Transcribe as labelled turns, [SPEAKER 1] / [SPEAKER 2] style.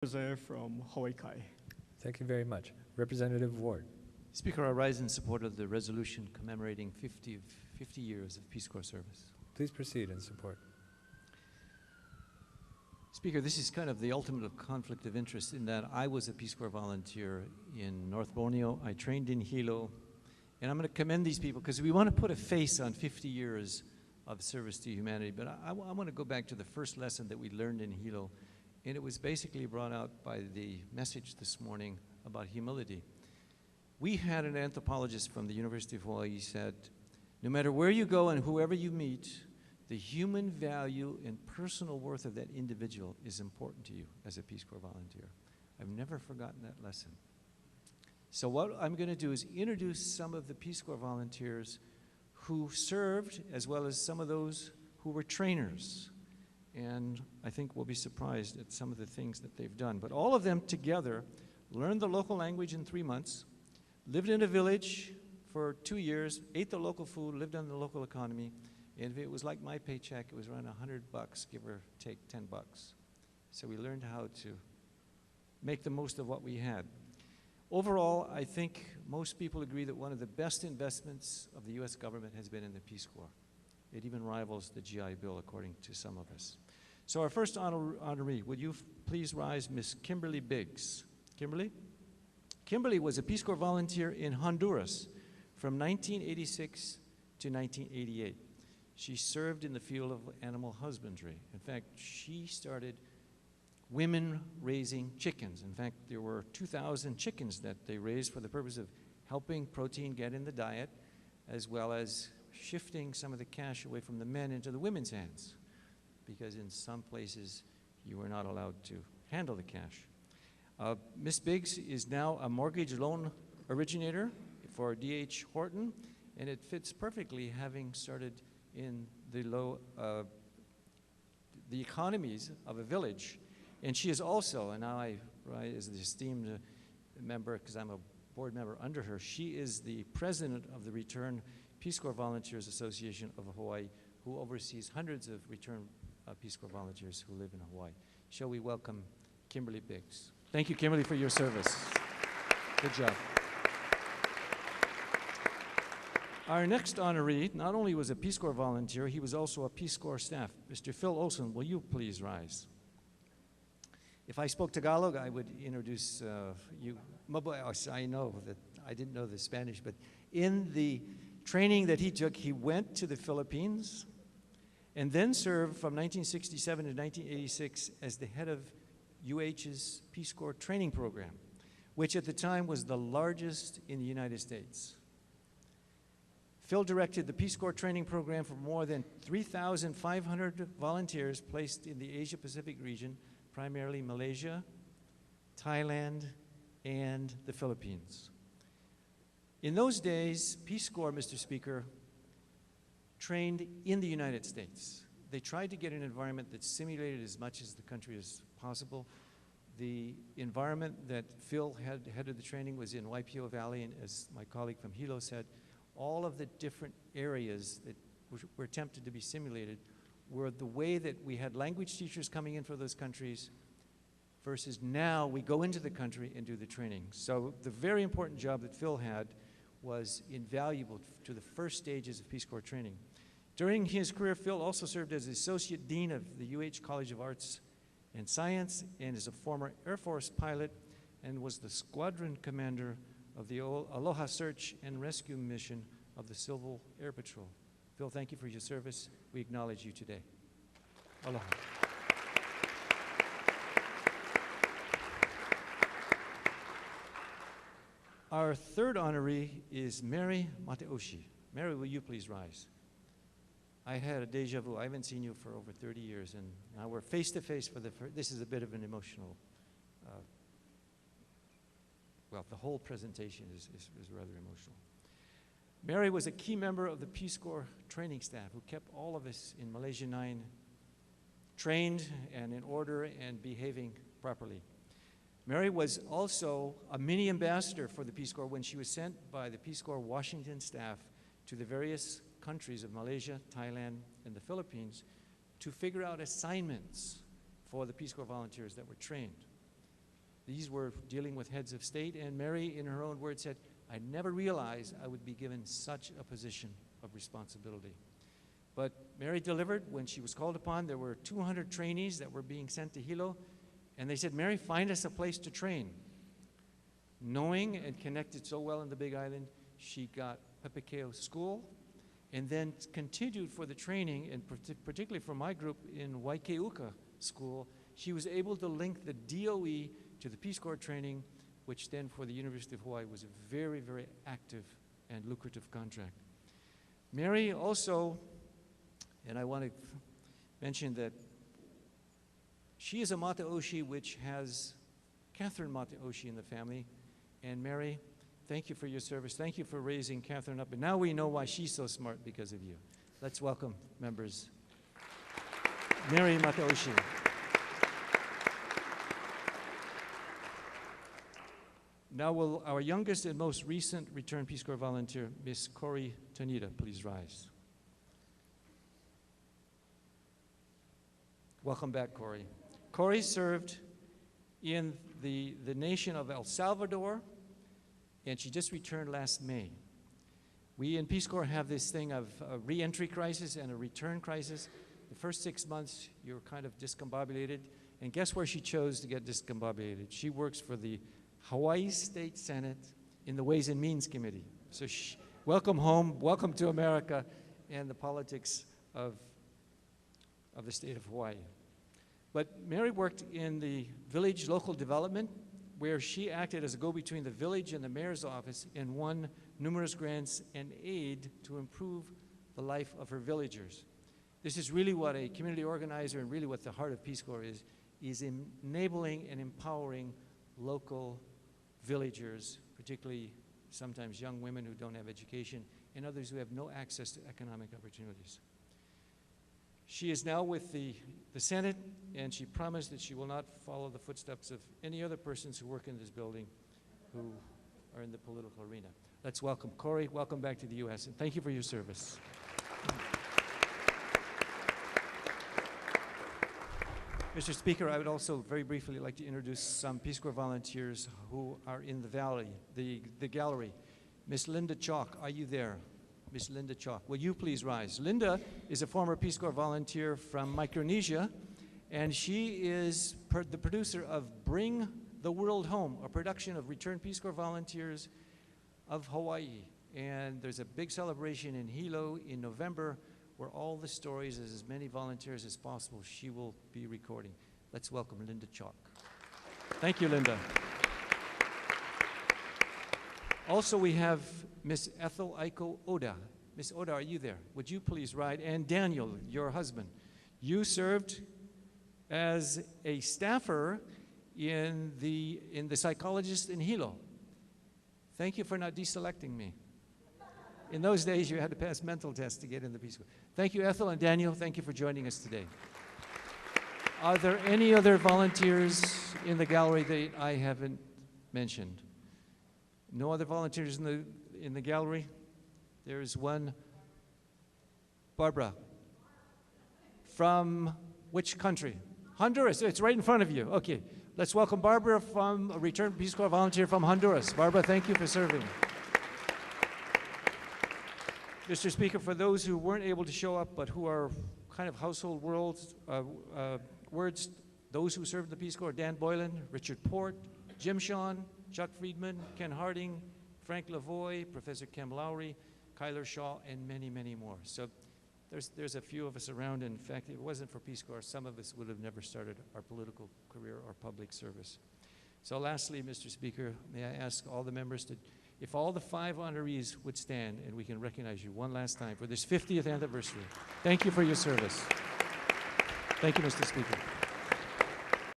[SPEAKER 1] Jose from Hawaii Kai.
[SPEAKER 2] Thank you very much. Representative Ward.
[SPEAKER 3] Speaker, I rise in support of the resolution commemorating 50 years of Peace Corps service.
[SPEAKER 2] Please proceed in support.
[SPEAKER 3] Speaker, this is kind of the ultimate of conflict of interest in that I was a Peace Corps volunteer in North Borneo. I trained in Hilo, and I'm going to commend these people because we want to put a face on 50 years of service to humanity. But I want to go back to the first lesson that we learned in Hilo, and it was basically brought out by the message this morning about humility. We had an anthropologist from the University of Hawaii said, no matter where you go and whoever you meet, the human value and personal worth of that individual is important to you as a Peace Corps volunteer. I've never forgotten that lesson. So what I'm going to do is introduce some of the Peace Corps volunteers who served, as well as some of those who were trainers. And I think we'll be surprised at some of the things that they've done. But all of them together learned the local language in 3 months, lived in a village for 2 years, ate the local food, lived on the local economy, and if it was like my paycheck, it was around $100, give or take $10. So we learned how to make the most of what we had. Overall, I think most people agree that one of the best investments of the U.S. government has been in the Peace Corps. It even rivals the GI Bill, according to some of us. So our first honoree, would you please rise, Miss Kimberly Biggs. Kimberly? Kimberly was a Peace Corps volunteer in Honduras from 1986 to 1988. She served in the field of animal husbandry. In fact, she started women raising chickens. In fact, there were 2,000 chickens that they raised for the purpose of helping protein get in the diet, as well as shifting some of the cash away from the men into the women's hands, because in some places you were not allowed to handle the cash. Ms. Biggs is now a mortgage loan originator for D.H. Horton, and it fits perfectly, having started in the the economies of a village. And she is also, and now I rise as the esteemed member, because I'm a board member under her, she is the president of the Return Peace Corps Volunteers Association of Hawaii, who oversees hundreds of Return Peace Corps volunteers who live in Hawaii. Shall we welcome Kimberly Biggs? Thank you, Kimberly, for your service. Good job. Our next honoree not only was a Peace Corps volunteer, he was also a Peace Corps staff. Mr. Phil Olson, will you please rise? If I spoke Tagalog, I would introduce you. I know that I didn't know the Spanish, but in the training that he took, he went to the Philippines and then served from 1967 to 1986 as the head of UH's Peace Corps training program, which at the time was the largest in the United States. Phil directed the Peace Corps training program for more than 3,500 volunteers placed in the Asia-Pacific region, primarily Malaysia, Thailand, and the Philippines. In those days, Peace Corps, Mr. Speaker, trained in the United States. They tried to get an environment that simulated as much as the country as possible. The environment that Phil had headed the training was in Waipio Valley, and as my colleague from Hilo said, all of the different areas that were attempted to be simulated were the way that we had language teachers coming in for those countries versus now we go into the country and do the training. So the very important job that Phil had was invaluable to the first stages of Peace Corps training. During his career, Phil also served as Associate Dean of the UH College of Arts and Science and is a former Air Force pilot and was the squadron commander of the Aloha Search and Rescue Mission of the Civil Air Patrol. Phil, thank you for your service. We acknowledge you today. Aloha. Our third honoree is Mary Mateoshi. Mary, will you please rise? I had a deja vu. I haven't seen you for over 30 years, and now we're face to face for the first. This is a bit of an emotional, well, the whole presentation is rather emotional. Mary was a key member of the Peace Corps training staff who kept all of us in Malaysia 9 trained and in order and behaving properly. Mary was also a mini ambassador for the Peace Corps when she was sent by the Peace Corps Washington staff to the various countries of Malaysia, Thailand, and the Philippines to figure out assignments for the Peace Corps volunteers that were trained. These were dealing with heads of state, and Mary, in her own words, said, "I never realized I would be given such a position of responsibility." But Mary delivered. When she was called upon, there were 200 trainees that were being sent to Hilo, and they said, "Mary, find us a place to train." Knowing and connected so well in the Big Island, she got Pepekeo School, and then continued for the training, and particularly for my group in Waikeuka School, she was able to link the DOE to the Peace Corps training, which then for the University of Hawaii was a very, very active and lucrative contract. Mary also, and I want to mention that she is a Mataoshi which has Catherine Mataoshi in the family, and Mary, thank you for your service. Thank you for raising Catherine up. And now we know why she's so smart, because of you. Let's welcome members. Mary Mataoshi. Now will our youngest and most recent returned Peace Corps volunteer, Miss Corey Tanita, please rise. Welcome back, Corey. Corey served in the nation of El Salvador, and she just returned last May. We in Peace Corps have this thing of a re-entry crisis and a return crisis. The first 6 months, you're kind of discombobulated, and guess where she chose to get discombobulated? She works for the Hawaii State Senate in the Ways and Means Committee. So welcome home, welcome to America and the politics of the state of Hawaii. But Mary worked in the village local development, where she acted as a go-between the village and the mayor's office and won numerous grants and aid to improve the life of her villagers. This is really what a community organizer and really what the heart of Peace Corps is enabling and empowering local villagers, particularly sometimes young women who don't have education and others who have no access to economic opportunities. She is now with the Senate, and she promised that she will not follow the footsteps of any other persons who work in this building who are in the political arena. Let's welcome Corey. Welcome back to the U.S., and thank you for your service. Mr. Speaker, I would also very briefly like to introduce some Peace Corps volunteers who are in the gallery. Miss Linda Chalk, are you there? Miss Linda Chalk, will you please rise? Linda is a former Peace Corps volunteer from Micronesia, and she is the producer of Bring the World Home, a production of returned Peace Corps volunteers of Hawaii. And there's a big celebration in Hilo in November where all the stories, as many volunteers as possible, she will be recording. Let's welcome Linda Chalk. Thank you, Linda. Also, we have Miss Ethel Aiko Oda. Miss Oda, are you there? Would you please ride? And Daniel, your husband, you served as a staffer in the psychologist in Hilo. Thank you for not deselecting me. In those days, you had to pass mental tests to get in the Peace Corps. Thank you, Ethel and Daniel. Thank you for joining us today. Are there any other volunteers in the gallery that I haven't mentioned? No other volunteers in the gallery? There is one. Barbara. From which country? Honduras. It's right in front of you. Okay. Let's welcome Barbara, from a returned Peace Corps volunteer from Honduras. Barbara, thank you for serving. Mr. Speaker, for those who weren't able to show up but who are kind of household words, those who served in the Peace Corps: Dan Boylan, Richard Port, Jim Shawn, Chuck Friedman, Ken Harding, Frank Lavoie, Professor Kem Lowry, Kyler Shaw, and many, many more. So there's a few of us around. In fact, if it wasn't for Peace Corps, some of us would have never started our political career or public service. So lastly, Mr. Speaker, may I ask all the members to, if all the 5 honorees would stand and we can recognize you one last time for this 50th anniversary. Thank you for your service. Thank you, Mr. Speaker.